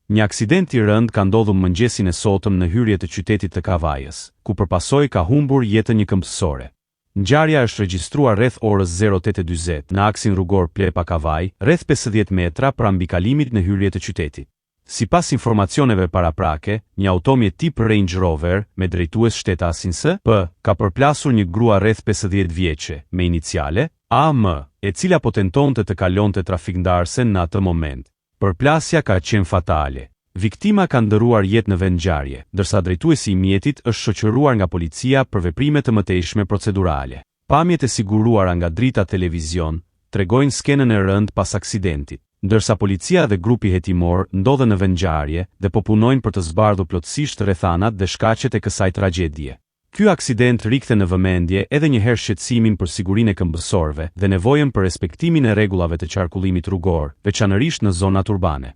Një aksident I rënd ka ndodhur mëngjesin e sotëm në hyrje të qytetit të Kavajës, ku përpasoi ka humbur jetën një këmbësore. Ngjarja është regjistruar rreth orës 08:40 në aksin rrugor Plepa-Kavaj, rreth 50 metra pranë mbikalimit në hyrje të qytetit. Sipas informacioneve paraprake, një automjet tip Range Rover me drejtues shtetasin SP ka përplasur një grua rreth 50 vjeçe, me iniciale AM, e cila po tentonte të kalonte trafikndarësen në atë moment. Përplasja ka qenë fatale. Viktima ka ndëruar jetë në vend ngjarje, ndërsa drejtuesi I mjetit është shoqëruar nga policia për veprime të mëtejshme procedurale. Pamjet e siguruara nga drita televizion tregojnë skenën e rënd pas aksidentit, ndërsa policia dhe grupi hetimor ndodhen në vend ngjarje dhe po punojnë për të zbardhur plotësisht rrethanat dhe shkaqet e kësaj tragjedie. Ky aksident rikthe në vëmendje edhe një herë shqetësimin për sigurinë e këmbësorëve dhe nevojën për respektimin e rregullave të qarkullimit rrugor, veçanërisht në zonat urbane.